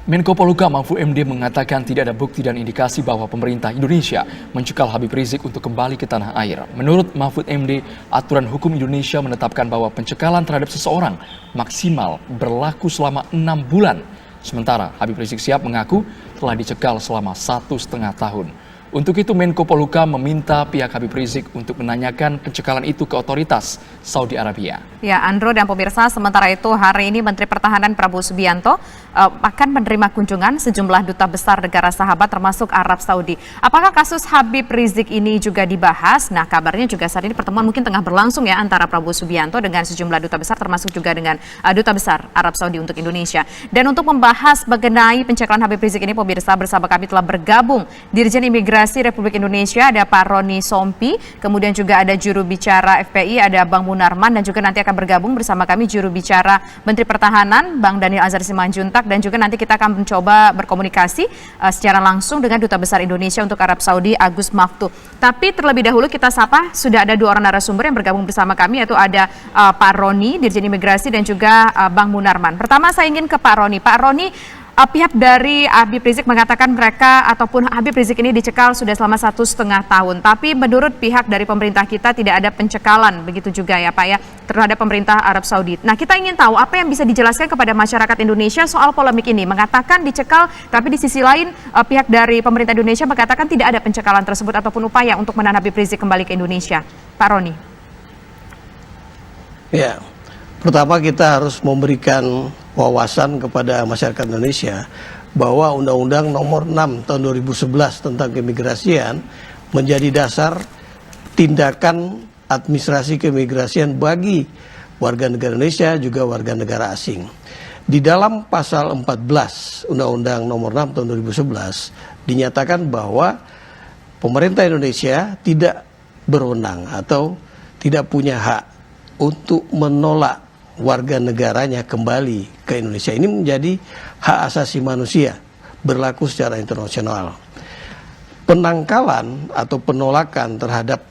Menko Polhukam Mahfud MD mengatakan tidak ada bukti dan indikasi bahwa pemerintah Indonesia mencekal Habib Rizik untuk kembali ke tanah air. Menurut Mahfud MD, aturan hukum Indonesia menetapkan bahwa pencekalan terhadap seseorang maksimal berlaku selama 6 bulan. Sementara Habib Rizik Syihab mengaku telah dicekal selama 1,5 tahun. Untuk itu Menko Polhukam meminta pihak Habib Rizik untuk menanyakan pencekalan itu ke otoritas Saudi Arabia. Ya, Andro dan pemirsa, sementara itu hari ini Menteri Pertahanan Prabowo Subianto akan menerima kunjungan sejumlah duta besar negara sahabat termasuk Arab Saudi. Apakah kasus Habib Rizik ini juga dibahas? Nah, kabarnya juga saat ini pertemuan mungkin tengah berlangsung ya antara Prabowo Subianto dengan sejumlah duta besar termasuk juga dengan duta besar Arab Saudi untuk Indonesia. Dan untuk membahas mengenai pencekalan Habib Rizik ini, pemirsa, bersama kami telah bergabung Dirjen Imigrasi Republik Indonesia, ada Pak Roni Sompi, kemudian juga ada juru bicara FPI, ada Bang Munarman, dan juga nanti akan bergabung bersama kami juru bicara Menteri Pertahanan, Bang Daniel Anzar Simanjuntak, dan juga nanti kita akan mencoba berkomunikasi secara langsung dengan Duta Besar Indonesia untuk Arab Saudi, Agus Maftu. Tapi terlebih dahulu kita sapa, sudah ada 2 orang narasumber yang bergabung bersama kami, yaitu ada Pak Roni, Dirjen Imigrasi, dan juga Bang Munarman. Pertama saya ingin ke Pak Roni. Pak Roni, pihak dari Habib Rizik mengatakan mereka ataupun Habib Rizik ini dicekal sudah selama 1,5 tahun. Tapi menurut pihak dari pemerintah kita tidak ada pencekalan, begitu juga ya Pak ya, terhadap pemerintah Arab Saudi. Nah, kita ingin tahu apa yang bisa dijelaskan kepada masyarakat Indonesia soal polemik ini. Mengatakan dicekal, tapi di sisi lain pihak dari pemerintah Indonesia mengatakan tidak ada pencekalan tersebut ataupun upaya untuk menahan Habib Rizik kembali ke Indonesia. Pak Roni. Ya, pertama kita harus memberikan wawasan kepada masyarakat Indonesia bahwa Undang-Undang Nomor 6 Tahun 2011 tentang keimigrasian menjadi dasar tindakan administrasi keimigrasian bagi warga negara Indonesia juga warga negara asing. Di dalam pasal 14 Undang-Undang Nomor 6 Tahun 2011 dinyatakan bahwa pemerintah Indonesia tidak berwenang atau tidak punya hak untuk menolak warga negaranya kembali ke Indonesia. Ini menjadi hak asasi manusia berlaku secara internasional. Penangkalan atau penolakan terhadap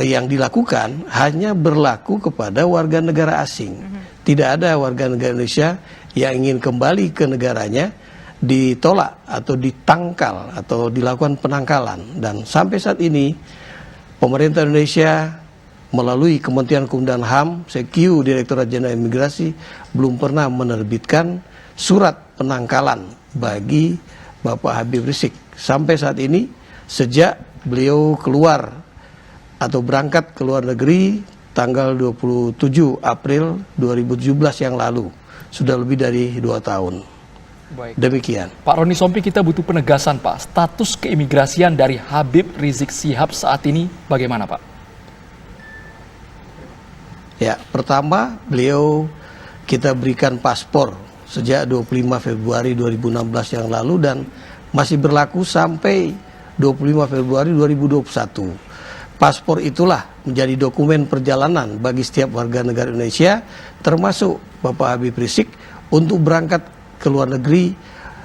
yang dilakukan hanya berlaku kepada warga negara asing. Tidak ada warga negara Indonesia yang ingin kembali ke negaranya ditolak atau ditangkal atau dilakukan penangkalan. Dan sampai saat ini pemerintah Indonesia melalui Kementerian Hukum dan HAM, CQ, Direktorat Jenderal Imigrasi, belum pernah menerbitkan surat penangkalan bagi Bapak Habib Rizik. Sampai saat ini, sejak beliau keluar atau berangkat ke luar negeri tanggal 27 April 2017 yang lalu, sudah lebih dari 2 tahun. Baik. Demikian. Pak Roni Sompi, kita butuh penegasan Pak, status keimigrasian dari Habib Rizik Syihab saat ini bagaimana Pak? Ya, pertama beliau kita berikan paspor sejak 25 Februari 2016 yang lalu dan masih berlaku sampai 25 Februari 2021. Paspor itulah menjadi dokumen perjalanan bagi setiap warga negara Indonesia, termasuk Bapak Habib Rizik, untuk berangkat ke luar negeri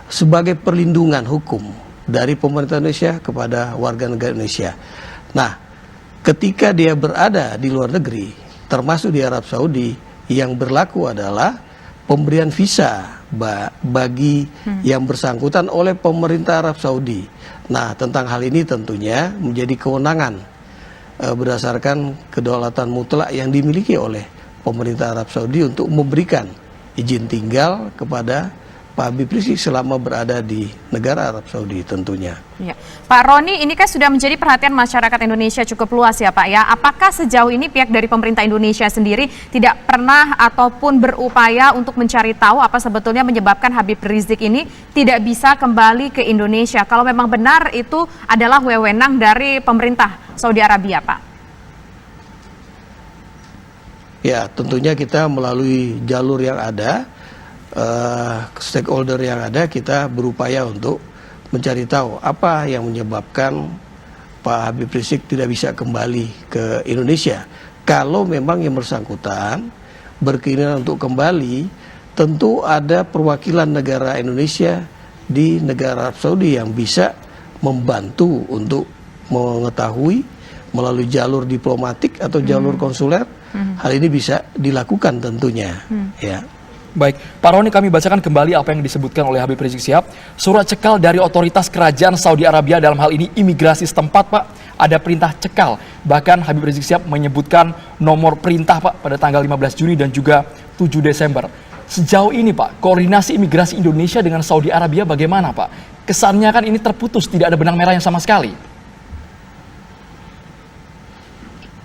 sebagai perlindungan hukum dari pemerintah Indonesia kepada warga negara Indonesia. Nah, ketika dia berada di luar negeri, termasuk di Arab Saudi, yang berlaku adalah pemberian visa bagi yang bersangkutan oleh pemerintah Arab Saudi. Nah, tentang hal ini tentunya menjadi kewenangan berdasarkan kedaulatan mutlak yang dimiliki oleh pemerintah Arab Saudi untuk memberikan izin tinggal kepada Pak Habib Rizik selama berada di negara Arab Saudi tentunya. Ya. Pak Roni, ini kan sudah menjadi perhatian masyarakat Indonesia cukup luas ya Pak ya. Apakah sejauh ini pihak dari pemerintah Indonesia sendiri tidak pernah ataupun berupaya untuk mencari tahu apa sebetulnya menyebabkan Habib Rizik ini tidak bisa kembali ke Indonesia? Kalau memang benar itu adalah wewenang dari pemerintah Saudi Arabia Pak. Ya, tentunya kita melalui jalur yang ada, stakeholder yang ada, kita berupaya untuk mencari tahu apa yang menyebabkan Pak Habib Rizik tidak bisa kembali ke Indonesia. Kalau memang yang bersangkutan berkeinginan untuk kembali, tentu ada perwakilan negara Indonesia di negara Arab Saudi yang bisa membantu untuk mengetahui melalui jalur diplomatik atau jalur konsuler. Hal ini bisa dilakukan tentunya. Ya. Baik, Pak Roni, kami bacakan kembali apa yang disebutkan oleh Habib Rizik Syihab. Surat cekal dari otoritas kerajaan Saudi Arabia, dalam hal ini imigrasi setempat, Pak. Ada perintah cekal. Bahkan Habib Rizik Syihab menyebutkan nomor perintah, Pak, pada tanggal 15 Juni dan juga 7 Desember. Sejauh ini, Pak, koordinasi imigrasi Indonesia dengan Saudi Arabia bagaimana, Pak? Kesannya kan ini terputus, tidak ada benang merah yang sama sekali.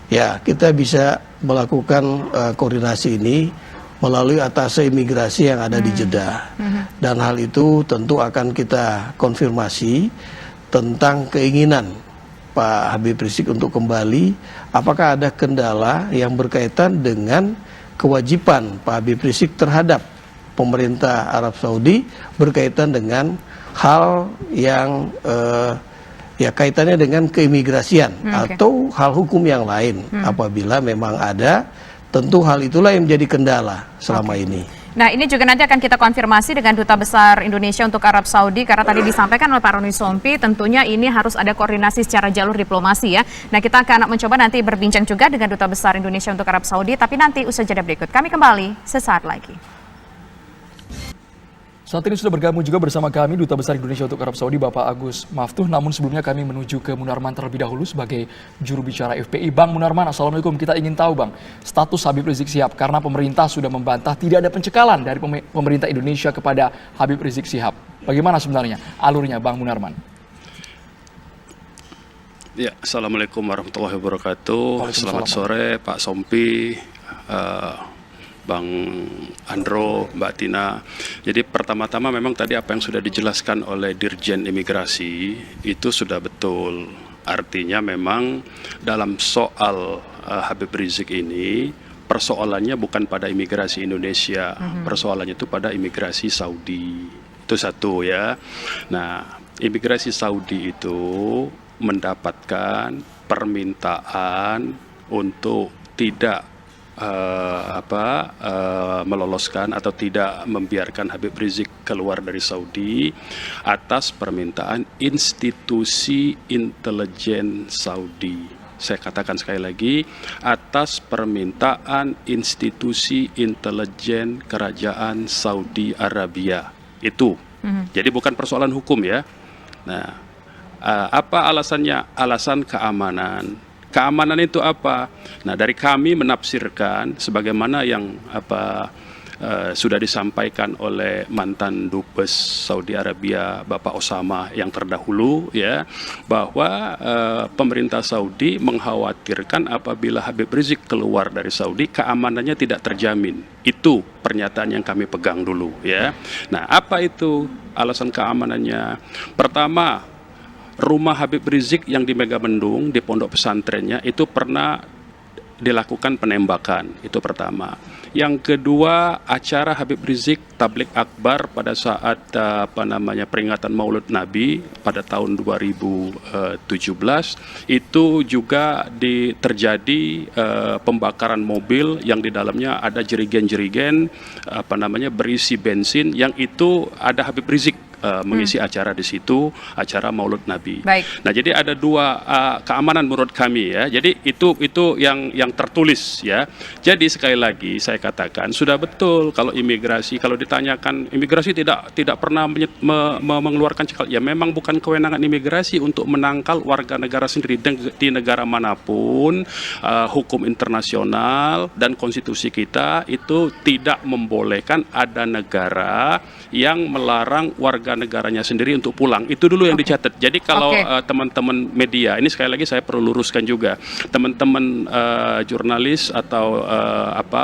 Ya, kita bisa melakukan koordinasi ini melalui atase imigrasi yang ada di Jeddah. Dan hal itu tentu akan kita konfirmasi tentang keinginan Pak Habib Rizik untuk kembali. Apakah ada kendala yang berkaitan dengan kewajiban Pak Habib Rizik terhadap pemerintah Arab Saudi berkaitan dengan hal yang ya kaitannya dengan keimigrasian atau hal hukum yang lain. Apabila memang ada, tentu hal itulah yang menjadi kendala selama ini. Nah, ini juga nanti akan kita konfirmasi dengan Duta Besar Indonesia untuk Arab Saudi, karena tadi disampaikan oleh Pak Roni Sompi, tentunya ini harus ada koordinasi secara jalur diplomasi ya. Nah, kita akan mencoba nanti berbincang juga dengan Duta Besar Indonesia untuk Arab Saudi, tapi nanti usai jeda berikut. Kami kembali sesaat lagi. Saat ini sudah bergabung juga bersama kami Duta Besar Indonesia untuk Arab Saudi, Bapak Agus Maftuh. Namun sebelumnya kami menuju ke Munarman terlebih dahulu sebagai juru bicara FPI. Bang Munarman, Assalamualaikum. Kita ingin tahu, Bang, status Habib Rizik Syihab karena pemerintah sudah membantah tidak ada pencekalan dari pemerintah Indonesia kepada Habib Rizik Syihab. Bagaimana sebenarnya alurnya, Bang Munarman? Ya, Assalamualaikum warahmatullahi wabarakatuh. Selamat sore, Pak Sompi, Bang Andro, Mbak Tina. Jadi pertama-tama memang tadi apa yang sudah dijelaskan oleh Dirjen Imigrasi itu sudah betul. Artinya memang dalam soal Habib Rizik ini persoalannya bukan pada imigrasi Indonesia, persoalannya itu pada imigrasi Saudi. Itu satu ya. Nah, imigrasi Saudi itu mendapatkan permintaan untuk tidak meloloskan atau tidak membiarkan Habib Rizik keluar dari Saudi atas permintaan institusi intelijen Saudi. Saya katakan sekali lagi, atas permintaan institusi intelijen kerajaan Saudi Arabia. Itu. Jadi bukan persoalan hukum ya. Nah, apa alasannya? Alasan keamanan. Keamanan itu apa? Nah, dari kami menafsirkan sebagaimana yang sudah disampaikan oleh mantan Dubes Saudi Arabia Bapak Osama yang terdahulu ya, bahwa pemerintah Saudi mengkhawatirkan apabila Habib Rizik keluar dari Saudi keamanannya tidak terjamin. Itu pernyataan yang kami pegang dulu ya. Nah, apa itu alasan keamanannya? Pertama, rumah Habib Rizik yang di Megamendung, di pondok pesantrennya, itu pernah dilakukan penembakan. Itu pertama. Yang kedua, acara Habib Rizik Tablik Akbar pada saat peringatan Maulid Nabi pada tahun 2017 itu juga terjadi pembakaran mobil yang di dalamnya ada jerigen-jerigen berisi bensin, yang itu ada Habib Rizik mengisi acara di situ, acara Maulid Nabi. Baik. Nah, jadi ada dua keamanan menurut kami ya. Jadi itu yang tertulis ya. Jadi sekali lagi saya katakan sudah betul kalau imigrasi, kalau ditanyakan imigrasi tidak pernah mengeluarkan cekal. Ya memang bukan kewenangan imigrasi untuk menangkal warga negara sendiri di negara manapun. Hukum internasional dan konstitusi kita itu tidak membolehkan ada negara yang melarang warga negaranya sendiri untuk pulang. Itu dulu yang dicatat. Jadi kalau teman-teman media, ini sekali lagi saya perlu luruskan juga, teman-teman jurnalis atau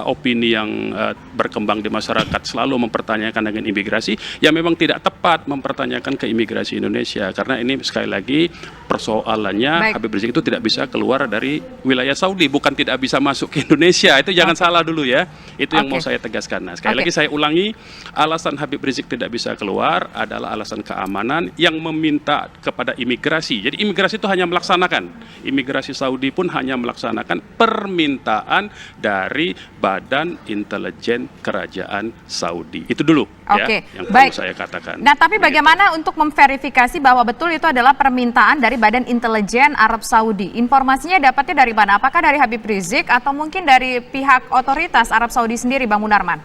opini yang berkembang di masyarakat selalu mempertanyakan dengan imigrasi, ya memang tidak tepat mempertanyakan ke imigrasi Indonesia, karena ini sekali lagi persoalannya Habib Rizik itu tidak bisa keluar dari wilayah Saudi, bukan tidak bisa masuk ke Indonesia. Itu jangan salah dulu ya. Itu yang mau saya tegaskan. Nah, sekali lagi saya ulangi, alasan Habib Rizik tidak bisa keluar adalah alasan keamanan yang meminta kepada imigrasi. Jadi imigrasi itu hanya melaksanakan, imigrasi Saudi pun hanya melaksanakan permintaan dari Badan Intelijen Kerajaan Saudi. Itu dulu ya yang perlu saya katakan. Nah, tapi bagaimana untuk memverifikasi bahwa betul itu adalah permintaan dari Badan Intelijen Arab Saudi? Informasinya dapatnya dari mana? Apakah dari Habib Rizik atau mungkin dari pihak otoritas Arab Saudi sendiri, Bang Munarman?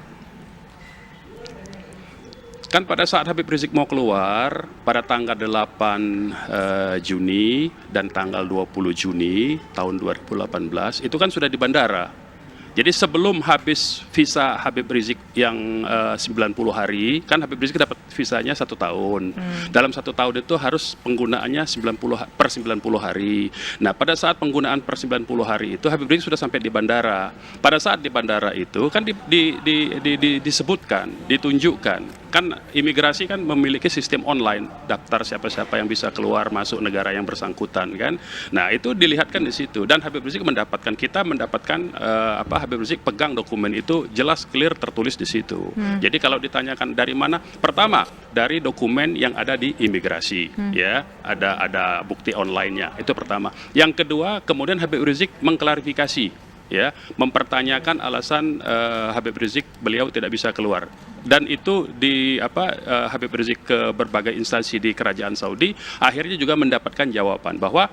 kan pada saat Habib Rizik mau keluar pada tanggal 8 Juni dan tanggal 20 Juni tahun 2018 itu kan sudah di bandara. Jadi sebelum habis visa Habib Rizik yang 90 hari, kan Habib Rizik dapat visanya 1 tahun. Dalam 1 tahun itu harus penggunaannya 90 hari. Nah, pada saat penggunaan per 90 hari itu Habib Rizik sudah sampai di bandara. Pada saat di bandara itu kan disebutkan, ditunjukkan. Kan imigrasi kan memiliki sistem online, daftar siapa-siapa yang bisa keluar masuk negara yang bersangkutan kan. Nah, itu dilihatkan di situ dan Habib Rizik mendapatkan Habib Rizik pegang dokumen itu jelas clear tertulis di situ. Jadi kalau ditanyakan dari mana? Pertama, dari dokumen yang ada di imigrasi, ya, ada bukti online-nya. Itu pertama. Yang kedua, kemudian Habib Rizik mengklarifikasi, ya, mempertanyakan alasan Habib Rizik beliau tidak bisa keluar. Dan itu Habib Rizik ke berbagai instansi di kerajaan Saudi akhirnya juga mendapatkan jawaban bahwa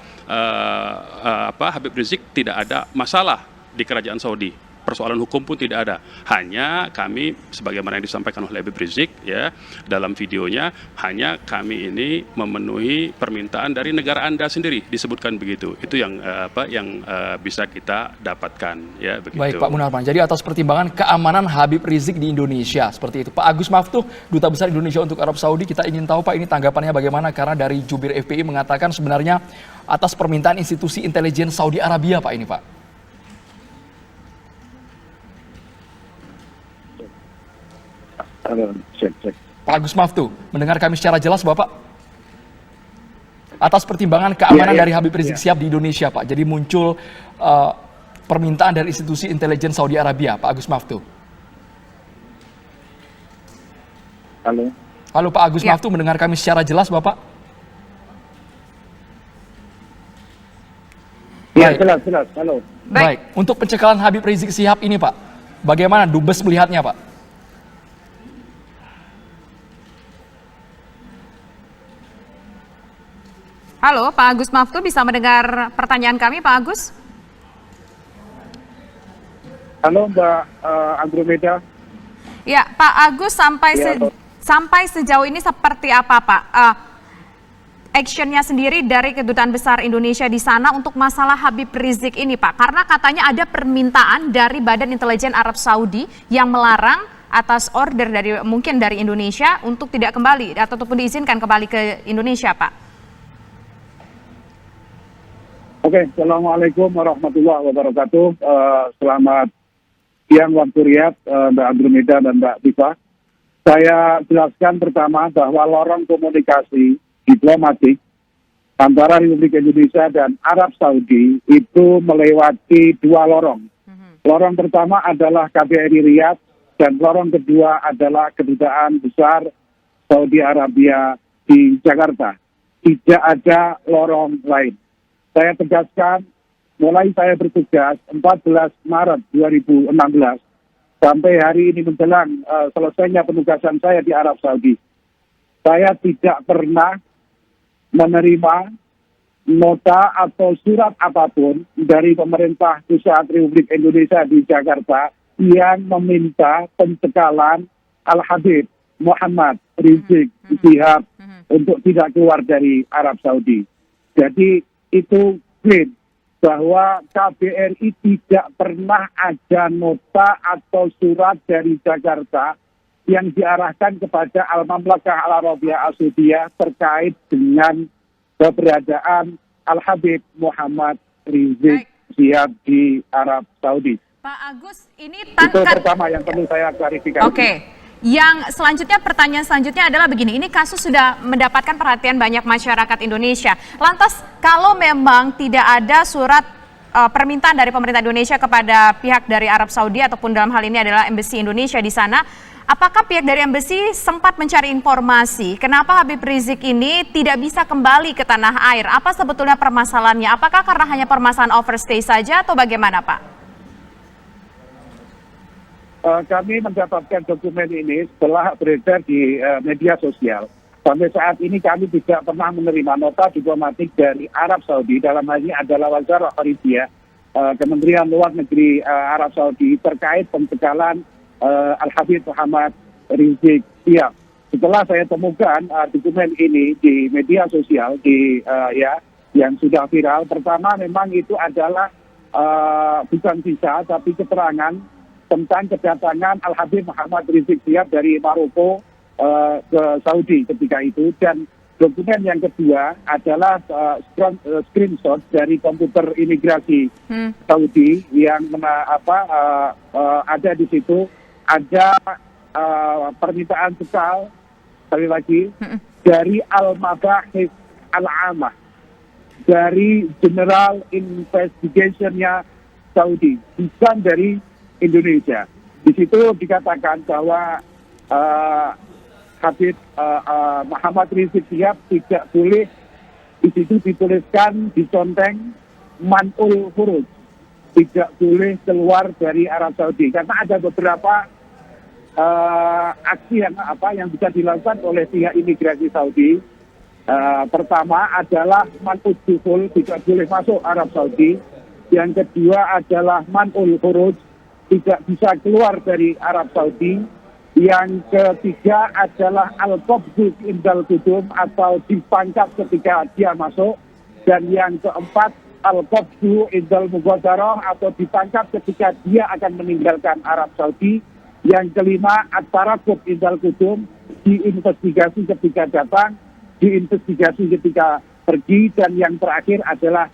Habib Rizik tidak ada masalah di kerajaan Saudi. Persoalan hukum pun tidak ada. Hanya kami, sebagaimana yang disampaikan oleh Habib Rizik ya dalam videonya, hanya kami ini memenuhi permintaan dari negara Anda sendiri, disebutkan begitu. Itu yang bisa kita dapatkan ya begitu. Baik Pak Munarman. Jadi atas pertimbangan keamanan Habib Rizik di Indonesia seperti itu. Pak Agus Maftuh, Duta Besar Indonesia untuk Arab Saudi, kita ingin tahu Pak ini tanggapannya bagaimana karena dari jubir FPI mengatakan sebenarnya atas permintaan institusi intelijen Saudi Arabia Pak ini Pak. Pak Agus Maftuh, mendengar kami secara jelas Bapak? Atas pertimbangan keamanan dari Habib Rizik Syihab di Indonesia Pak, jadi muncul permintaan dari institusi intelijen Saudi Arabia, Pak Agus Maftuh. Halo Pak Agus Maftuh, mendengar kami secara jelas Bapak? Ya, jelas. Halo. Baik, untuk pencekalan Habib Rizik Syihab ini Pak, bagaimana Dubes melihatnya Pak? Halo, Pak Agus Maftuh, bisa mendengar pertanyaan kami, Pak Agus? Halo, Mbak Andromeda. Ya, Pak Agus, sampai sejauh ini seperti apa, Pak? Actionnya sendiri dari Kedutaan Besar Indonesia di sana untuk masalah Habib Rizik ini, Pak? Karena katanya ada permintaan dari Badan Intelijen Arab Saudi yang melarang atas order mungkin dari Indonesia untuk tidak kembali ataupun diizinkan kembali ke Indonesia, Pak. Oke, Assalamualaikum warahmatullahi wabarakatuh. Selamat siang waktu Riyadh, Mbak Andromeda dan Mbak Tifa. Saya jelaskan pertama bahwa lorong komunikasi diplomatik antara Republik Indonesia dan Arab Saudi itu melewati 2 lorong. Lorong pertama adalah KBRI Riyadh dan lorong kedua adalah Kedutaan Besar Saudi Arabia di Jakarta. Tidak ada lorong lain. Saya tegaskan, mulai saya bertugas 14 Maret 2016 sampai hari ini menjelang selesainya penugasan saya di Arab Saudi. Saya tidak pernah menerima nota atau surat apapun dari pemerintah pusat Republik Indonesia di Jakarta yang meminta pencekalan Al-Habib Muhammad Rizik Syihab untuk tidak keluar dari Arab Saudi. Jadi itu klaim bahwa KBRI tidak pernah ada nota atau surat dari Jakarta yang diarahkan kepada Al-Mamlakah Al-Arabiyah As-Saudiyah terkait dengan keberadaan Al-Habib Muhammad Rizik Syihab di Arab Saudi. Pak Agus, ini itu pertama yang perlu saya klarifikasi. Oke. Yang selanjutnya, pertanyaan selanjutnya adalah begini, ini kasus sudah mendapatkan perhatian banyak masyarakat Indonesia. Lantas kalau memang tidak ada surat permintaan dari pemerintah Indonesia kepada pihak dari Arab Saudi ataupun dalam hal ini adalah Embassy Indonesia di sana, apakah pihak dari Embassy sempat mencari informasi kenapa Habib Rizik ini tidak bisa kembali ke tanah air? Apa sebetulnya permasalahannya? Apakah karena hanya permasalahan overstay saja atau bagaimana Pak? Kami mendapatkan dokumen ini setelah beredar di media sosial. Sampai saat ini kami tidak pernah menerima nota diplomatik dari Arab Saudi, dalam hal ini adalah Wazarah Kharijiyah, Kementerian Luar Negeri Arab Saudi terkait pencekalan Al-Habib Muhammad Rizik Syihab. setelah saya temukan dokumen ini di media sosial yang sudah viral, pertama memang itu adalah bukan visa tapi keterangan tentang kedatangan Al Habib Muhammad Rizik Syihab dari Maroko ke Saudi ketika itu, dan dokumen yang kedua adalah screenshot dari komputer imigrasi Saudi yang ada di situ ada permintaan cekal sekali lagi dari Al-Mabahis Al-Amah, dari General Investigation-nya Saudi, bukan dari Indonesia. Di situ dikatakan bahwa Habib Muhammad Rizik Syihab tidak boleh, di situ dituliskan, diconteng man'ul khuruj, tidak boleh keluar dari Arab Saudi, karena ada beberapa aksi yang bisa dilakukan oleh pihak imigrasi Saudi. Pertama adalah man'ul dukhul, tidak boleh masuk Arab Saudi. Yang kedua adalah man'ul khuruj, tidak bisa keluar dari Arab Saudi. Yang ketiga adalah al-qabdu indal qudum, atau dipangkat ketika dia masuk. Dan yang keempat al-qabdu indal mughadarah, atau ditangkap ketika dia akan meninggalkan Arab Saudi. Yang kelima at-tarakub indal qudum, diinvestigasi ketika datang, diinvestigasi ketika pergi, dan yang terakhir adalah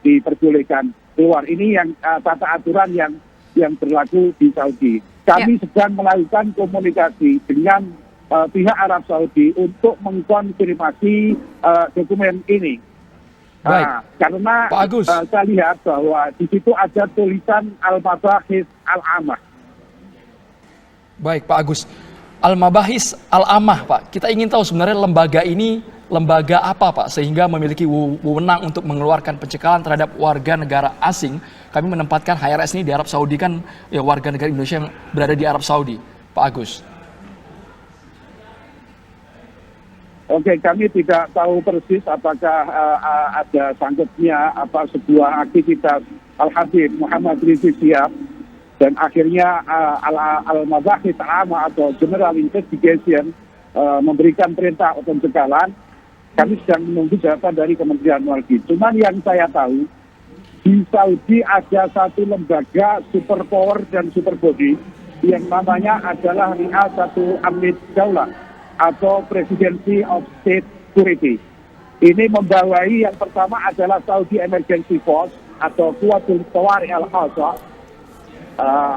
diperbolehkan keluar. Ini yang tata aturan yang berlaku di Saudi. Kami sedang melakukan komunikasi dengan pihak Arab Saudi untuk mengkonfirmasi dokumen ini. Karena saya lihat bahwa di situ ada tulisan Al-Mabahis Al-Amah. Baik Pak Agus, Al-Mabahis Al-Amah Pak, kita ingin tahu sebenarnya lembaga ini lembaga apa Pak, sehingga memiliki wewenang untuk mengeluarkan pencekalan terhadap warga negara asing. Kami menempatkan HRS ini di Arab Saudi, kan ya, warga negara Indonesia yang berada di Arab Saudi, Pak Agus. Oke, kami tidak tahu persis apakah ada sangkutnya sebuah aktivitas Al Habib Muhammad Rizik Syihab dan akhirnya Al-Mabahis Al-Amah atau General Investigation memberikan perintah pencekalan. Kami sedang menunggu jawaban dari Kementerian Luar Negeri. Cuman yang saya tahu, di Saudi ada satu lembaga superpower dan superbody yang namanya adalah Ri'asatul Amnid Daulah atau Presidency of State Security. Ini membawai yang pertama adalah Saudi Emergency Force atau Quwatul Tawari Al-Khasa,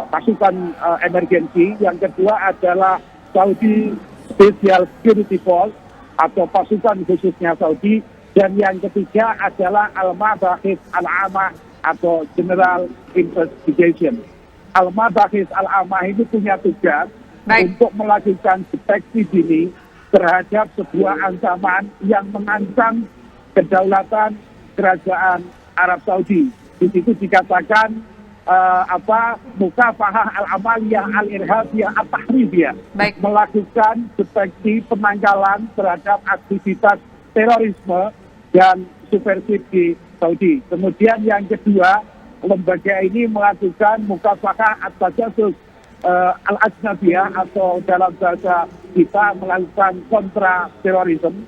pasukan emergensi. Yang kedua adalah Saudi Special Security Force atau pasukan khususnya Saudi. Dan yang ketiga adalah Al-Mabahis Al-Amah atau General Investigation. Al-Mabahis Al-Amah itu punya tugas untuk melakukan deteksi dini terhadap sebuah ancaman yang mengancam kedaulatan kerajaan Arab Saudi. Di situ dikatakan mukafahah al-amaliyah al-irhabiyah at-tahribiyah, melakukan deteksi penangkalan terhadap aktivitas terorisme dan subversif di Saudi. Kemudian yang kedua, lembaga ini melakukan mukafahah at-tajasus al-ajnabiyah atau dalam bahasa kita melakukan kontra terorisme,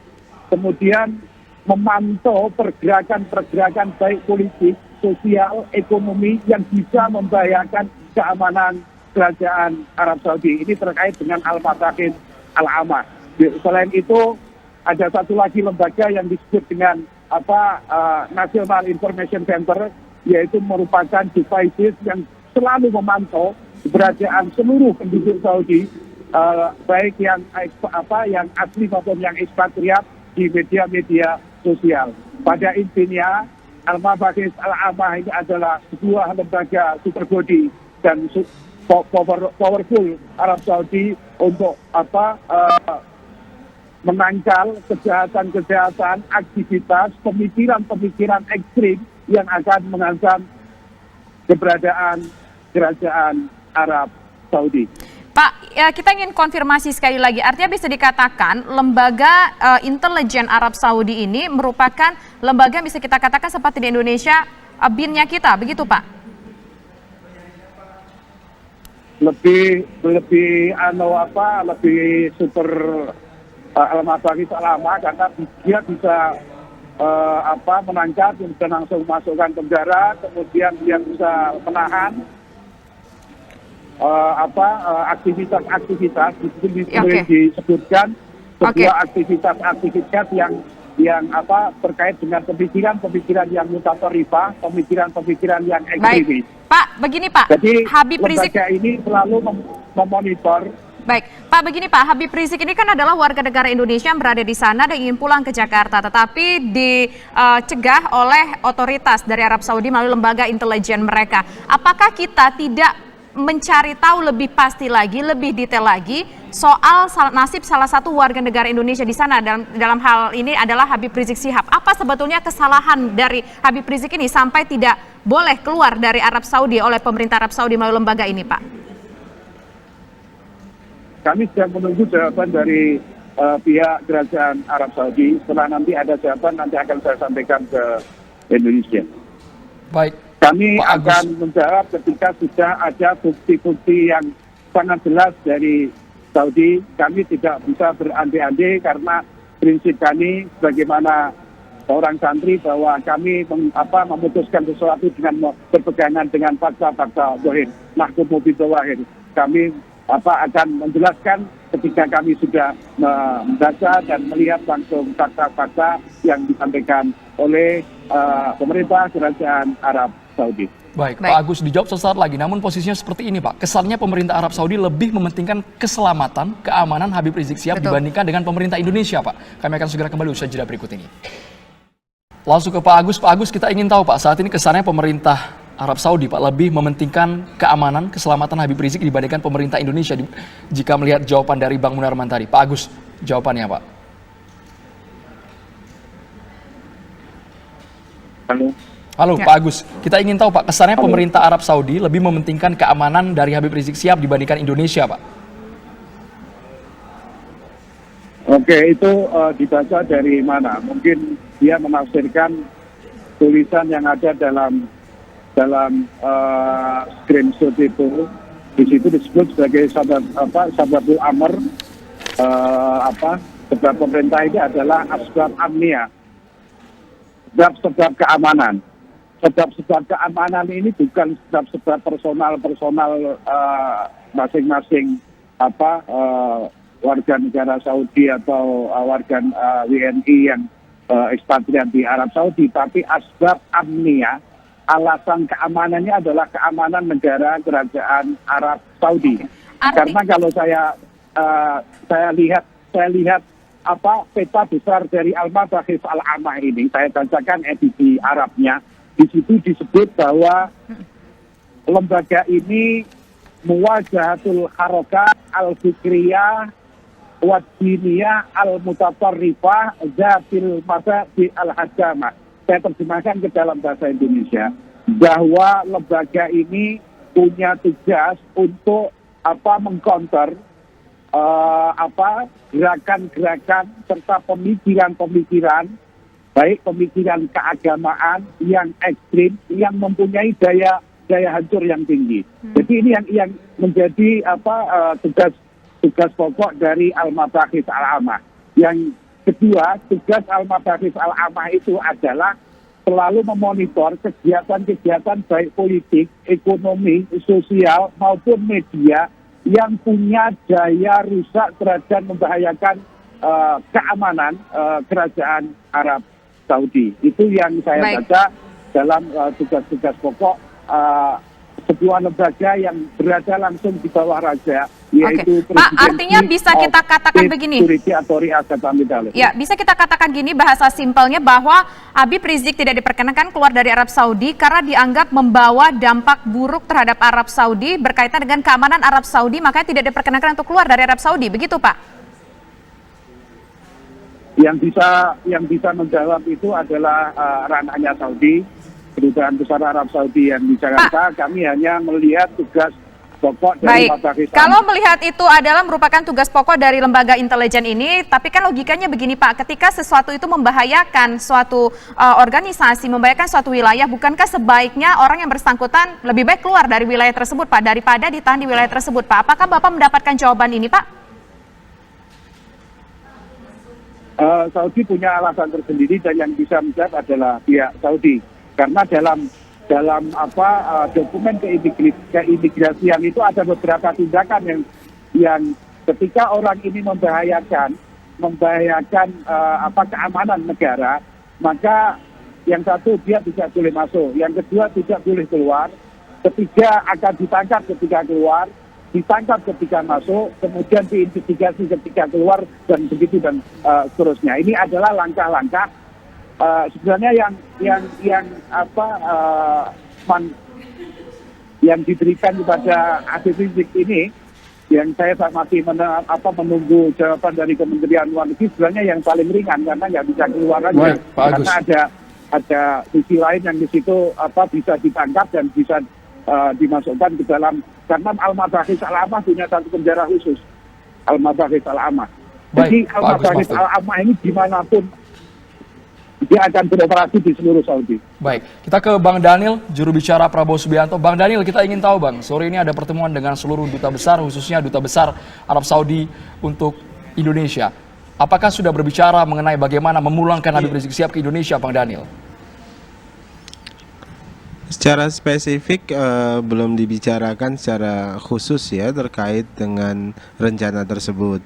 kemudian memantau pergerakan-pergerakan baik politik, sosial, ekonomi yang bisa membahayakan keamanan kerajaan Arab Saudi. Ini terkait dengan Al-Mabahis Al-Amah. Selain itu ada satu lagi lembaga yang disebut dengan National Information Center, yaitu merupakan devices yang selalu memantau keberadaan seluruh penduduk Saudi, baik yang asli maupun yang ekspatriat di media-media sosial. Pada intinya, Al-Mabahis Al-Amah ini adalah sebuah lembaga superbody dan powerful Arab Saudi untuk menangkal kejahatan-kejahatan, aktivitas, pemikiran-pemikiran ekstrim yang akan mengancam keberadaan kerajaan Arab Saudi. Pak, kita ingin konfirmasi sekali lagi, artinya bisa dikatakan lembaga intelijen Arab Saudi ini merupakan lembaga bisa kita katakan seperti di Indonesia BIN-nya kita, begitu Pak? lebih super Al-Mabahis Al-Ammah, karena dia bisa menangkap dan langsung masukkan penjara, kemudian dia bisa menahan aktivitas disebutkan sebuah aktivitas yang terkait dengan pemikiran yang mutatorifah, pemikiran yang ekstremis. Baik, Pak, begini Pak. Jadi Habib Rizik lembaga ini selalu memonitor. Baik, Pak, begini Pak, Habib Rizik ini kan adalah warga negara Indonesia yang berada di sana dan ingin pulang ke Jakarta, tetapi dicegah oleh otoritas dari Arab Saudi melalui lembaga intelijen mereka. Apakah kita tidak mencari tahu lebih pasti lagi, lebih detail lagi soal nasib salah satu warga negara Indonesia di sana, dalam hal ini adalah Habib Rizik Syihab? Apa sebetulnya kesalahan dari Habib Rizik ini sampai tidak boleh keluar dari Arab Saudi oleh pemerintah Arab Saudi melalui lembaga ini, Pak? Kami sedang menunggu jawaban dari pihak kerajaan Arab Saudi. Setelah nanti ada jawaban, nanti akan saya sampaikan ke Indonesia. Baik. Kami Pak Agus akan menjawab ketika sudah ada bukti-bukti yang sangat jelas dari Saudi. Kami tidak bisa berandai-andai karena prinsip kami sebagaimana seorang santri bahwa kami memutuskan sesuatu dengan berpegangan dengan fakta-fakta zahir, mahkum bidawahir. Kami akan menjelaskan ketika kami sudah membaca dan melihat langsung fakta-fakta yang disampaikan oleh pemerintah kerajaan Arab Saudi. Baik, Pak Agus dijawab sesaat lagi. Namun posisinya seperti ini, Pak. Kesannya pemerintah Arab Saudi lebih mementingkan keselamatan, keamanan Habib Rizik Syihab dibandingkan dengan pemerintah Indonesia, Pak. Kami akan segera kembali usaha jeda berikut ini. Langsung ke Pak Agus. Pak Agus, kita ingin tahu, Pak, saat ini kesannya pemerintah Arab Saudi, Pak, lebih mementingkan keamanan, keselamatan Habib Rizik dibandingkan pemerintah Indonesia jika melihat jawaban dari Bang Munarman tadi. Pak Agus, jawabannya, Pak. Halo ya. Pak Agus, kita ingin tahu Pak, kesannya pemerintah Arab Saudi lebih mementingkan keamanan dari Habib Rizik Syihab dibandingkan Indonesia, Pak? Oke, itu dibaca dari mana? Mungkin dia menafsirkan tulisan yang ada dalam screenshot itu. Di situ disebut sebagai sababul amr, sebab pemerintah ini adalah asbab amnia, sebab keamanan. Sebab keamanan ini bukan sebab personal masing-masing warga negara Saudi atau warga WNI yang ekspatriat di Arab Saudi, tapi asbab amnia, alasan keamanannya adalah keamanan negara kerajaan Arab Saudi. Karena kalau saya lihat peta besar dari Al-Mabahis Al-Ammah ini, saya bacakan edisi Arabnya. Di situ disebut bahwa lembaga ini muwajahatul harokat al-fikriyah wa diniyah al-mutatarrifah zatil masabi al-hajamah. Saya terjemahkan ke dalam bahasa Indonesia bahwa lembaga ini punya tugas untuk mengcounter gerakan-gerakan serta pemikiran-pemikiran, baik pemikiran keagamaan yang ekstrim, yang mempunyai daya hancur yang tinggi. Jadi ini yang menjadi tugas pokok dari Al-Mabahis Al-Ammah. Yang kedua, tugas Al-Mabahis Al-Ammah itu adalah selalu memonitor kegiatan-kegiatan baik politik, ekonomi, sosial maupun media yang punya daya rusak terhadap membahayakan keamanan kerajaan Arab Saudi. Itu yang saya baca dalam tugas-tugas pokok sebuah lembaga yang berada langsung di bawah raja, yaitu Pak, artinya bisa kita katakan begini. Ya, bisa kita katakan gini, bahasa simpelnya bahwa Habib Rizik tidak diperkenankan keluar dari Arab Saudi karena dianggap membawa dampak buruk terhadap Arab Saudi berkaitan dengan keamanan Arab Saudi, makanya tidak diperkenankan untuk keluar dari Arab Saudi. Begitu, Pak? Yang bisa menjawab itu adalah ranahnya Saudi, Kedutaan Besar Arab Saudi yang di Jakarta. Kami hanya melihat tugas pokok dari Baik, Majelis kalau melihat itu adalah merupakan tugas pokok dari lembaga intelijen ini, tapi kan logikanya begini Pak, ketika sesuatu itu membahayakan suatu organisasi, membahayakan suatu wilayah, bukankah sebaiknya orang yang bersangkutan lebih baik keluar dari wilayah tersebut Pak, daripada ditahan di wilayah tersebut Pak? Apakah Bapak mendapatkan jawaban ini Pak? Saudi punya alasan tersendiri dan yang bisa menjawab adalah pihak Saudi, karena dalam dokumen keimigrasian itu ada beberapa tindakan yang ketika orang ini membahayakan keamanan negara, maka yang satu dia tidak boleh masuk, yang kedua tidak boleh keluar, ketiga akan ditangkap ketika keluar, ditangkap ketika masuk, kemudian diinvestigasi ketika keluar, dan begitu dan seterusnya. Ini adalah langkah-langkah sebenarnya yang diberikan kepada Habib Rizik ini, yang saya masih menunggu jawaban dari Kementerian Luar Negeri, sebenarnya yang paling ringan karena nggak bisa keluar aja. Karena ada sisi lain yang di situ bisa ditangkap dan bisa dimasukkan ke dalam, karena Al-Mabahis Al-Amah punya satu penjara khusus, Al-Mabahis Al-Amah. Jadi Al-Mabahis Al-Amah ini dimanapun dia akan beroperasi di seluruh Saudi. Baik, kita ke Bang Daniel, juru bicara Prabowo Subianto. Bang Daniel, kita ingin tahu Bang, sore ini ada pertemuan dengan seluruh duta besar, khususnya duta besar Arab Saudi untuk Indonesia. Apakah sudah berbicara mengenai bagaimana memulangkan Habib Rizik Syihab ke Indonesia, Bang Daniel? Secara spesifik belum dibicarakan secara khusus ya terkait dengan rencana tersebut.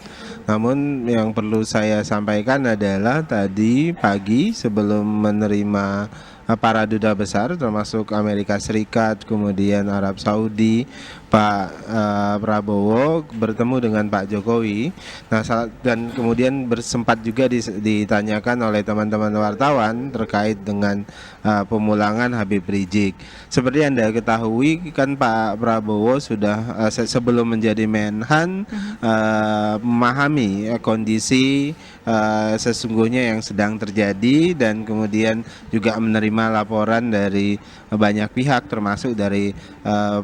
Namun yang perlu saya sampaikan adalah tadi pagi sebelum menerima para duta besar termasuk Amerika Serikat, kemudian Arab Saudi, Pak Prabowo bertemu dengan Pak Jokowi. Nah, dan kemudian bersempat juga ditanyakan oleh teman-teman wartawan terkait dengan pemulangan Habib Rizik. Seperti Anda ketahui kan Pak Prabowo sudah sebelum menjadi Menhan memahami kondisi sesungguhnya yang sedang terjadi, dan kemudian juga menerima laporan dari banyak pihak termasuk dari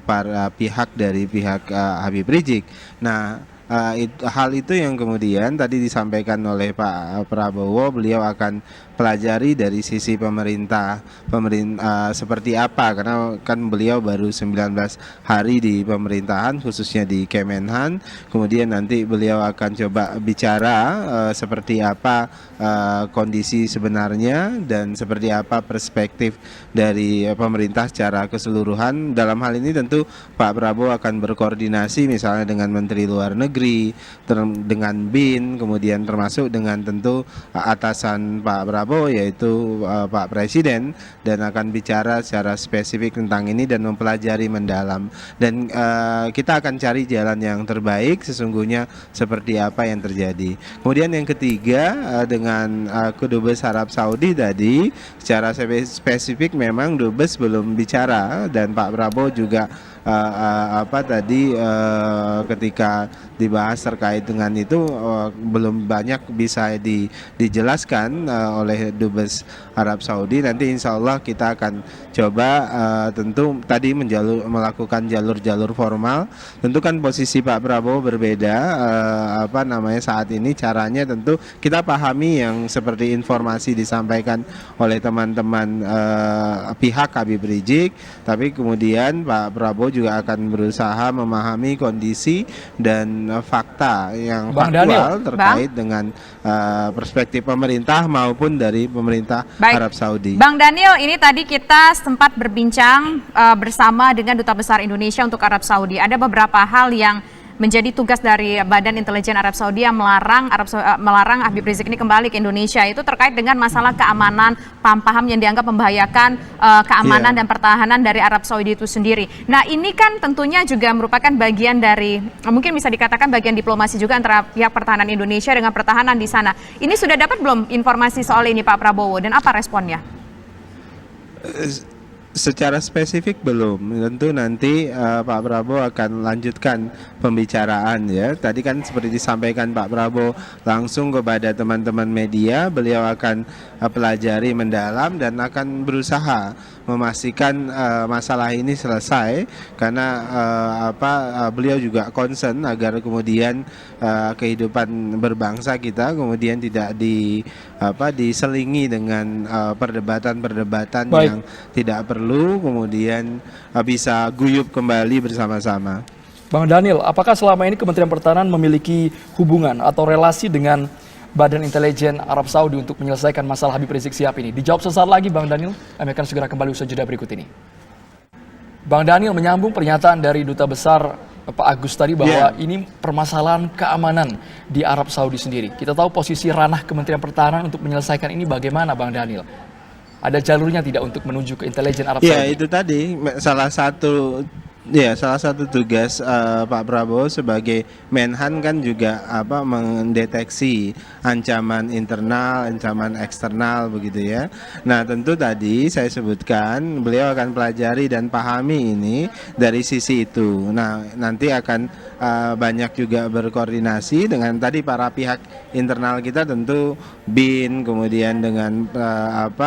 para pihak Habib Rizik. Nah, hal itu yang kemudian tadi disampaikan oleh Pak Prabowo, beliau akan pelajari dari sisi pemerintah seperti apa, karena kan beliau baru 19 hari di pemerintahan khususnya di Kemenhan. Kemudian nanti beliau akan coba bicara seperti apa kondisi sebenarnya dan seperti apa perspektif dari pemerintah secara keseluruhan. Dalam hal ini tentu Pak Prabowo akan berkoordinasi misalnya dengan Menteri Luar Negeri, dengan BIN, kemudian termasuk dengan tentu atasan Pak Prabowo yaitu Pak Presiden, dan akan bicara secara spesifik tentang ini dan mempelajari mendalam, dan kita akan cari jalan yang terbaik sesungguhnya seperti apa yang terjadi. Kemudian yang ketiga dengan Kedubes Arab Saudi tadi secara spesifik memang Dubes belum bicara, dan Pak Prabowo juga ketika dibahas terkait dengan itu belum banyak bisa dijelaskan oleh Dubes Arab Saudi. Nanti insya Allah kita akan coba tentu tadi melakukan jalur-jalur formal. Tentu kan posisi Pak Prabowo berbeda saat ini, caranya tentu kita pahami yang seperti informasi disampaikan oleh teman-teman pihak Habib Rizik, tapi kemudian Pak Prabowo juga akan berusaha memahami kondisi dan fakta yang faktual terkait dengan perspektif pemerintah maupun dari pemerintah Arab Saudi. Bang Daniel, ini tadi kita sempat berbincang bersama dengan Duta Besar Indonesia untuk Arab Saudi. Ada beberapa hal yang menjadi tugas dari Badan Intelijen Arab Saudi yang melarang Habib Rizik ini kembali ke Indonesia, itu terkait dengan masalah keamanan, paham-paham yang dianggap membahayakan keamanan dan pertahanan dari Arab Saudi itu sendiri. Nah, ini kan tentunya juga merupakan bagian dari, mungkin bisa dikatakan bagian diplomasi juga antara pihak pertahanan Indonesia dengan pertahanan di sana. Ini sudah dapat belum informasi soal ini Pak Prabowo, dan apa responnya? Secara spesifik belum, tentu nanti Pak Prabowo akan lanjutkan pembicaraan ya. Tadi kan seperti disampaikan Pak Prabowo langsung kepada teman-teman media, beliau akan pelajari mendalam dan akan berusaha memastikan masalah ini selesai, karena beliau juga concern agar kemudian kehidupan berbangsa kita kemudian tidak diselingi dengan perdebatan-perdebatan yang tidak perlu, kemudian bisa guyup kembali bersama-sama. Bang Daniel, apakah selama ini Kementerian Pertahanan memiliki hubungan atau relasi dengan Badan Intelijen Arab Saudi untuk menyelesaikan masalah Habib Rizik Syihab ini? Dijawab sesaat lagi Bang Daniel, kami akan segera kembali usaha jeda berikut ini. Bang Daniel, menyambung pernyataan dari Duta Besar Pak Agus tadi bahwa ini permasalahan keamanan di Arab Saudi sendiri. Kita tahu posisi ranah Kementerian Pertahanan untuk menyelesaikan ini bagaimana Bang Daniel? Ada jalurnya tidak untuk menuju ke intelijen Arab Saudi? Ya, itu tadi salah satu tugas Pak Prabowo sebagai Menhan kan juga mendeteksi ancaman internal, ancaman eksternal begitu ya. Nah, tentu tadi saya sebutkan beliau akan pelajari dan pahami ini dari sisi itu. Nah, nanti akan banyak juga berkoordinasi dengan tadi para pihak internal kita, tentu BIN, kemudian dengan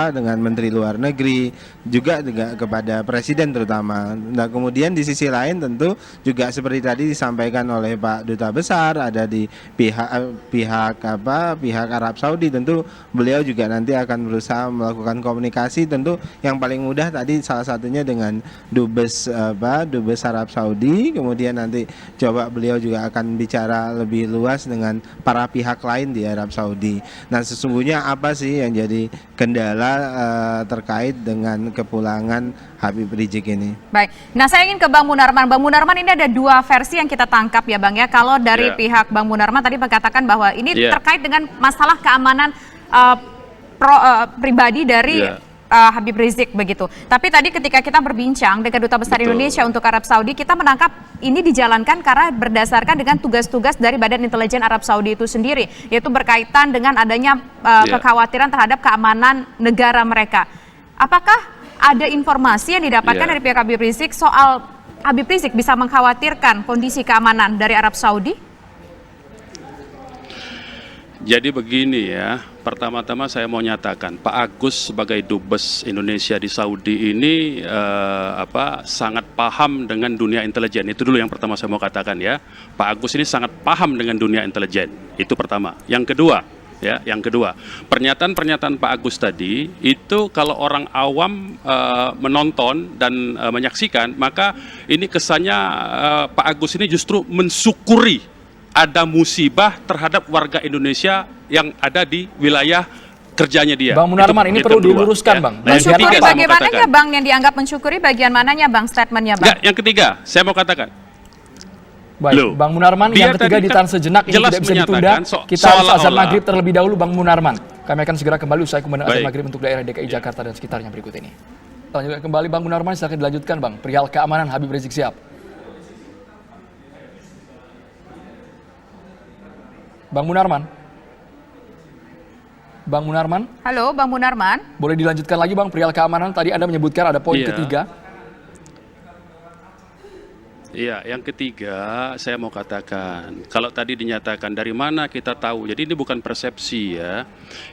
dengan Menteri Luar Negeri, juga kepada Presiden terutama. Nah, kemudian di sisi lain tentu juga seperti tadi disampaikan oleh Pak Duta Besar, ada di pihak Arab Saudi, tentu beliau juga nanti akan berusaha melakukan komunikasi, tentu yang paling mudah tadi salah satunya dengan Dubes Arab Saudi, kemudian nanti coba beliau juga akan bicara lebih luas dengan para pihak lain di Arab Saudi. Nah, sesungguhnya apa sih yang jadi kendala terkait dengan kepulangan Habib Rizik ini? Baik, nah saya ingin ke Bang Munarman. Bang Munarman, ini ada dua versi yang kita tangkap ya Bang ya. Kalau dari pihak Bang Munarman tadi mengatakan bahwa ini terkait dengan masalah keamanan pribadi dari Habib Rizik begitu. Tapi tadi ketika kita berbincang dengan Duta Besar Indonesia untuk Arab Saudi, kita menangkap ini dijalankan karena berdasarkan dengan tugas-tugas dari Badan Intelijen Arab Saudi itu sendiri, yaitu berkaitan dengan adanya kekhawatiran terhadap keamanan negara mereka. Apakah ada informasi yang didapatkan dari pihak Habib Rizik soal Habib Rizik bisa mengkhawatirkan kondisi keamanan dari Arab Saudi? Jadi begini ya, pertama-tama saya mau nyatakan Pak Agus sebagai Dubes Indonesia di Saudi ini sangat paham dengan dunia intelijen. Itu dulu yang pertama saya mau katakan ya. Pak Agus ini sangat paham dengan dunia intelijen. Itu pertama. Yang kedua, pernyataan-pernyataan Pak Agus tadi itu kalau orang awam menonton dan menyaksikan, maka ini kesannya Pak Agus ini justru mensyukuri ada musibah terhadap warga Indonesia yang ada di wilayah kerjanya dia. Bang Munarman, ini perlu diluruskan Bang. Mensyukuri bagaimananya Bang, yang dianggap mensyukuri bagian mananya Bang, statementnya Bang? Yang ketiga, saya mau katakan. Baik, Bang Munarman, yang ketiga ditahan sejenak, ini tidak bisa ditunda. Kita harus azan maghrib terlebih dahulu Bang Munarman. Kami akan segera kembali usai kemudian azan maghrib untuk daerah DKI Jakarta dan sekitarnya berikut ini. Lanjutkan kembali Bang Munarman, silakan dilanjutkan Bang, perihal keamanan Habib Rizik Syihab. Bang Munarman? Bang Munarman? Halo, Bang Munarman? Boleh dilanjutkan lagi Bang, perihal keamanan, tadi Anda menyebutkan ada poin ketiga. Iya, yang ketiga saya mau katakan, kalau tadi dinyatakan dari mana kita tahu, jadi ini bukan persepsi ya.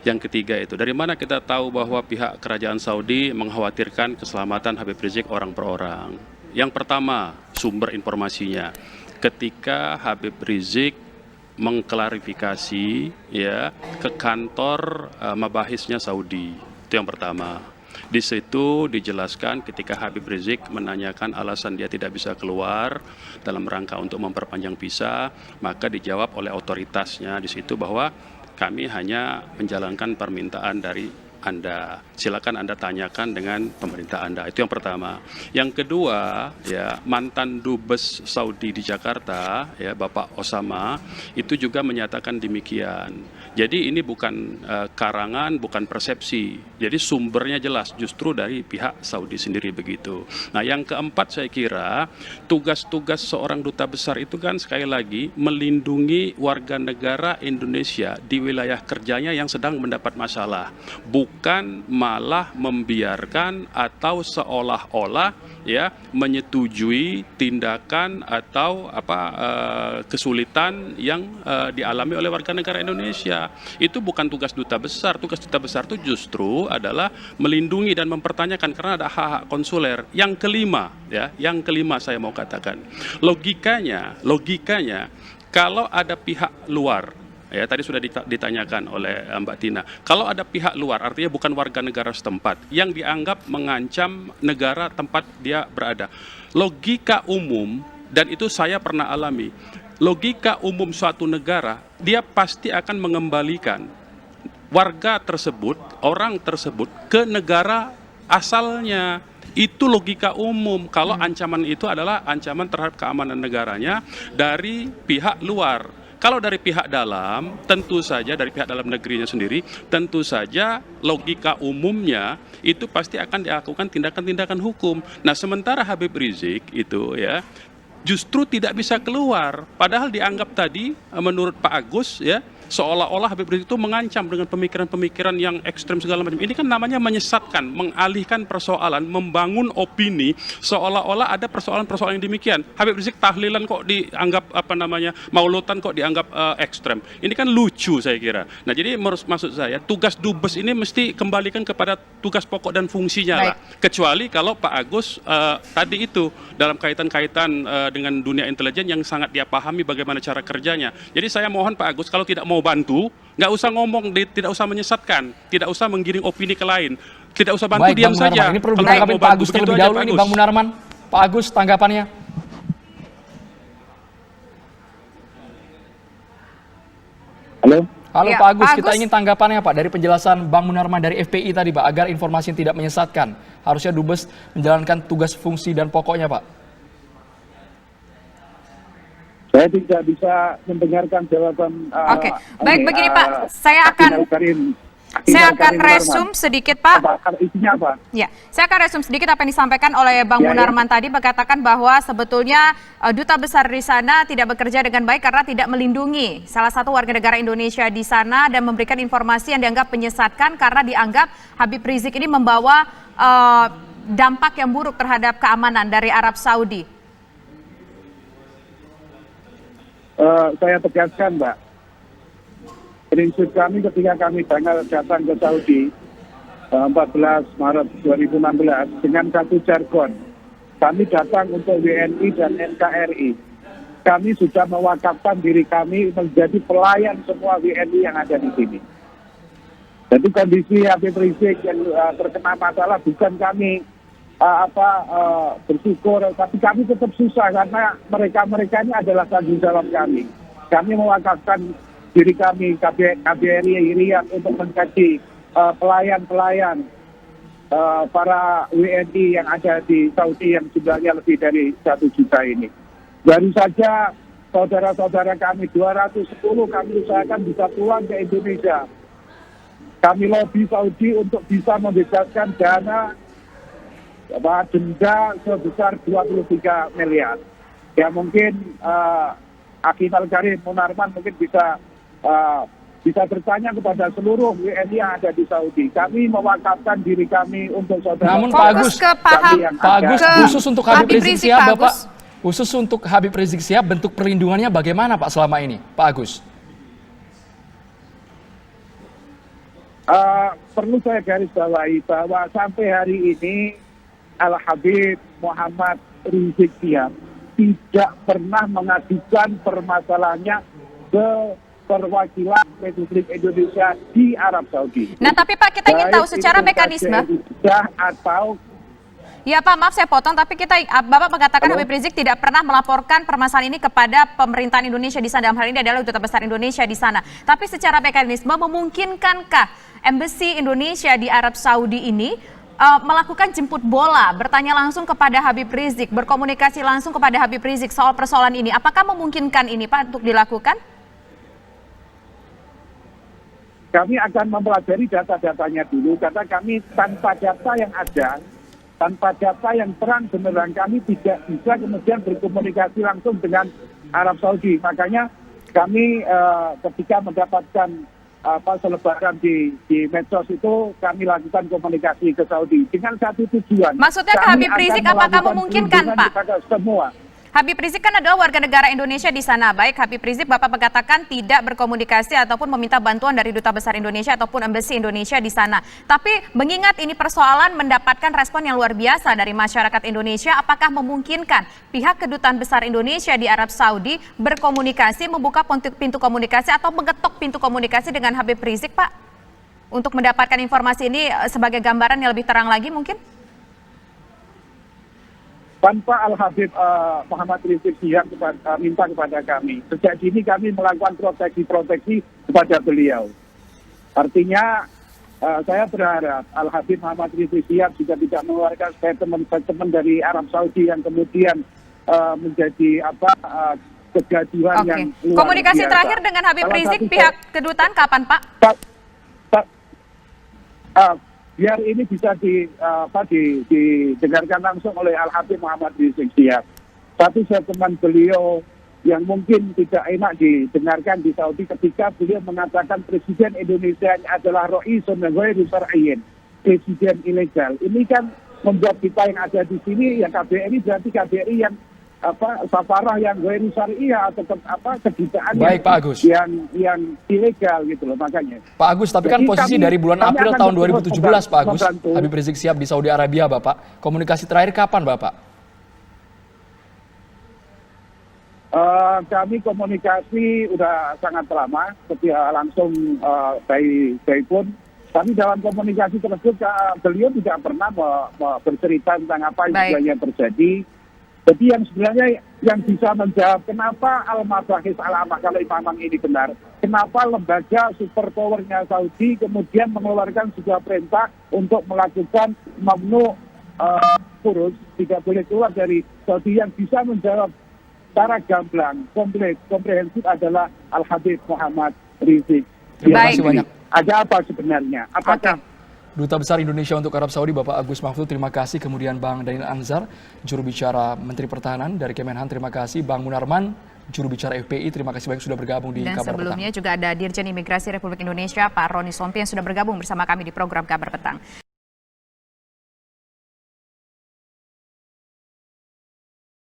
Yang ketiga itu, dari mana kita tahu bahwa pihak kerajaan Saudi mengkhawatirkan keselamatan Habib Rizik orang per orang. Yang pertama, sumber informasinya. Ketika Habib Rizik mengklarifikasi ya ke kantor mabahisnya Saudi, itu yang pertama. Di situ dijelaskan ketika Habib Rizik menanyakan alasan dia tidak bisa keluar dalam rangka untuk memperpanjang visa, maka dijawab oleh otoritasnya di situ bahwa kami hanya menjalankan permintaan dari Anda. Silakan Anda tanyakan dengan pemerintah Anda. Itu yang pertama. Yang kedua, ya, mantan Dubes Saudi di Jakarta, ya, Bapak Osama, itu juga menyatakan demikian. Jadi ini bukan karangan, bukan persepsi. Jadi sumbernya jelas, justru dari pihak Saudi sendiri begitu. Nah, yang keempat saya kira tugas-tugas seorang duta besar itu kan sekali lagi melindungi warga negara Indonesia di wilayah kerjanya yang sedang mendapat masalah. bukan malah membiarkan atau seolah-olah ya menyetujui tindakan atau kesulitan yang dialami oleh warga negara Indonesia. Itu bukan tugas duta besar. Tugas duta besar itu justru adalah melindungi dan mempertanyakan karena ada hak-hak konsuler. Yang kelima saya mau katakan, logikanya kalau ada pihak luar, ya tadi sudah ditanyakan oleh Mbak Tina, kalau ada pihak luar artinya bukan warga negara setempat yang dianggap mengancam negara tempat dia berada. Logika umum, dan itu saya pernah alami, logika umum suatu negara, dia pasti akan mengembalikan warga tersebut, orang tersebut ke negara asalnya. Itu logika umum kalau ancaman itu adalah ancaman terhadap keamanan negaranya dari pihak luar. Kalau dari pihak dalam, tentu saja dari pihak dalam negerinya sendiri, tentu saja logika umumnya itu pasti akan dilakukan tindakan-tindakan hukum. Nah, sementara Habib Rizik itu ya justru tidak bisa keluar, padahal dianggap tadi menurut Pak Agus ya seolah-olah Habib Rizik itu mengancam dengan pemikiran-pemikiran yang ekstrem segala macam. Ini kan namanya menyesatkan, mengalihkan persoalan, membangun opini seolah-olah ada persoalan-persoalan yang demikian. Habib Rizik tahlilan kok dianggap maulotan kok dianggap ekstrem. Ini kan lucu saya kira. Nah, jadi maksud saya tugas dubes ini mesti kembalikan kepada tugas pokok dan fungsinya lah. Kecuali kalau Pak Agus tadi itu dalam kaitan-kaitan dengan dunia intelijen yang sangat dia pahami bagaimana cara kerjanya. Jadi saya mohon Pak Agus kalau tidak mau bantu, nggak usah ngomong, tidak usah menyesatkan, tidak usah menggiring opini ke lain, tidak usah bantu. Baik, diam saja. Ini perlu ditanggapi Pak Agus terlebih dahulu. Ini Bang Munarman, Pak Agus tanggapannya. Halo ya, Pak Agus, kita ingin tanggapannya Pak dari penjelasan Bang Munarman dari FPI tadi Pak, agar informasi yang tidak menyesatkan. Harusnya Dubes menjalankan tugas fungsi dan pokoknya Pak. Saya tidak bisa mendengarkan jawaban. Oke, baik begini Pak, saya akan resume sedikit Pak. Isinya apa? Ya, saya akan resume sedikit apa yang disampaikan oleh Bang Munarman tadi, mengatakan bahwa sebetulnya duta besar di sana tidak bekerja dengan baik karena tidak melindungi salah satu warga negara Indonesia di sana dan memberikan informasi yang dianggap menyesatkan karena dianggap Habib Rizik ini membawa dampak yang buruk terhadap keamanan dari Arab Saudi. Saya tegaskan, Mbak. Prinsip kami ketika kami datang ke Saudi 14 Maret 2016 dengan satu jargon. Kami datang untuk WNI dan NKRI. Kami sudah mewakafkan diri kami menjadi pelayan semua WNI yang ada di sini. Jadi kondisi Habib Rizik yang terkena masalah bukan kami bersyukur, tapi kami tetap susah karena mereka ini adalah tanggung jawab kami. Kami mewakafkan diri kami KBRI Riyadh untuk menjadi pelayan-pelayan para WNI yang ada di Saudi yang jumlahnya lebih dari 1 juta ini. Baru saja saudara-saudara kami 210 kami usahakan bisa pulang ke Indonesia. Kami lobby Saudi untuk bisa membebaskan dana denda sebesar 23 miliar. Ya mungkin Akhil Al-Karim Munarman mungkin bisa bertanya kepada seluruh WNI yang ada di Saudi. Kami mewakafkan diri kami untuk saudara. Namun Pak Agus, khusus untuk Habib Rizik Sihab, Bapak, khusus untuk Habib Rizik Sihab, bentuk perlindungannya bagaimana Pak selama ini, Pak Agus? Perlu saya garis bawahi bahwa sampai hari ini Al-Habib Muhammad Rizik Sihab tidak pernah mengajukan permasalahannya ke perwakilan Republik Indonesia di Arab Saudi. Nah, tapi Pak, kita ingin tahu secara mekanisme. Ya Pak, maaf saya potong, tapi Bapak mengatakan Habib Rizik tidak pernah melaporkan permasalahan ini kepada pemerintahan Indonesia di sana. Dalam hal ini adalah Duta Besar Indonesia di sana. Tapi secara mekanisme memungkinkankah Embassy Indonesia di Arab Saudi ini melakukan jemput bola, bertanya langsung kepada Habib Rizik, berkomunikasi langsung kepada Habib Rizik soal persoalan ini? Apakah memungkinkan ini Pak untuk dilakukan? Kami akan mempelajari data-datanya dulu, karena kami tanpa data yang ada, tanpa data yang terang benerang, kami tidak bisa kemudian berkomunikasi langsung dengan Arab Saudi. Makanya kami ketika mendapatkan selebaran di medsos itu kami lakukan komunikasi ke Saudi dengan satu tujuan. Maksudnya ke Kami Habib Rizik akan apakah melakukan memungkinkan, perlindungan Pak? kepada semua. Habib Rizik kan adalah warga negara Indonesia di sana. Baik Habib Rizik, Bapak mengatakan tidak berkomunikasi ataupun meminta bantuan dari Duta Besar Indonesia ataupun Embassy Indonesia di sana. Tapi mengingat ini persoalan mendapatkan respon yang luar biasa dari masyarakat Indonesia, apakah memungkinkan pihak Kedutaan Besar Indonesia di Arab Saudi berkomunikasi, membuka pintu komunikasi atau mengetok pintu komunikasi dengan Habib Rizik, Pak? Untuk mendapatkan informasi ini sebagai gambaran yang lebih terang lagi mungkin? Tanpa Al-Habib Muhammad Rizik Syihab minta kepada kami. Sejak dini kami melakukan proteksi kepada beliau. Artinya saya berharap Al-Habib Muhammad Rizik Syihab juga tidak mengeluarkan statement dari Arab Saudi yang kemudian menjadi kegaduhan yang luar Komunikasi biasa. terakhir dengan Habib Salah Rizik satu pihak kedutaan kapan, Pak? Biar ini bisa didengarkan langsung oleh Al-Habib Muhammad Rizik Syihab. Satu statement beliau yang mungkin tidak enak didengarkan di Saudi ketika beliau mengatakan Presiden Indonesia adalah Ra'isun Ghairu Syar'iyyin, Presiden ilegal. Ini kan membuat kita yang ada di sini, yang KBRI berarti KBRI yang safarah yang ghairu syar'iyyah atau kedutaan Baik, Pak Agus. yang ilegal gitu loh makanya. Pak Agus, tapi kan Jadi posisi dari bulan kami April akan tahun terus 2017, Pak Agus, membantu. Habib Rizik Syihab di Saudi Arabia, Bapak. Komunikasi terakhir kapan, Bapak? Kami komunikasi udah sangat lama, setiap langsung by phone. Tapi dalam komunikasi tersebut beliau tidak pernah bercerita tentang apa yang sebenarnya terjadi. Jadi yang sebenarnya yang bisa menjawab kenapa Al-Mabahis Al-Amah kalau Imam ini benar, kenapa lembaga superpowernya Saudi kemudian mengeluarkan sebuah perintah untuk melakukan mamnu kurus, tidak boleh keluar dari Saudi, yang bisa menjawab secara gamblang, komprehensif adalah Al-Habib Muhammad Rizik. Terima kasih banyak. Ada apa sebenarnya? Apakah Duta Besar Indonesia untuk Arab Saudi, Bapak Agus Mahfud, terima kasih. Kemudian Bang Daniel Anzar, juru bicara Menteri Pertahanan dari Kemenhan, terima kasih. Bang Munarman, juru bicara FPI, terima kasih banyak sudah bergabung di Dan Kabar Petang. sebelumnya juga ada Dirjen Imigrasi Republik Indonesia, Pak Roni Sompi yang sudah bergabung bersama kami di program Kabar Petang.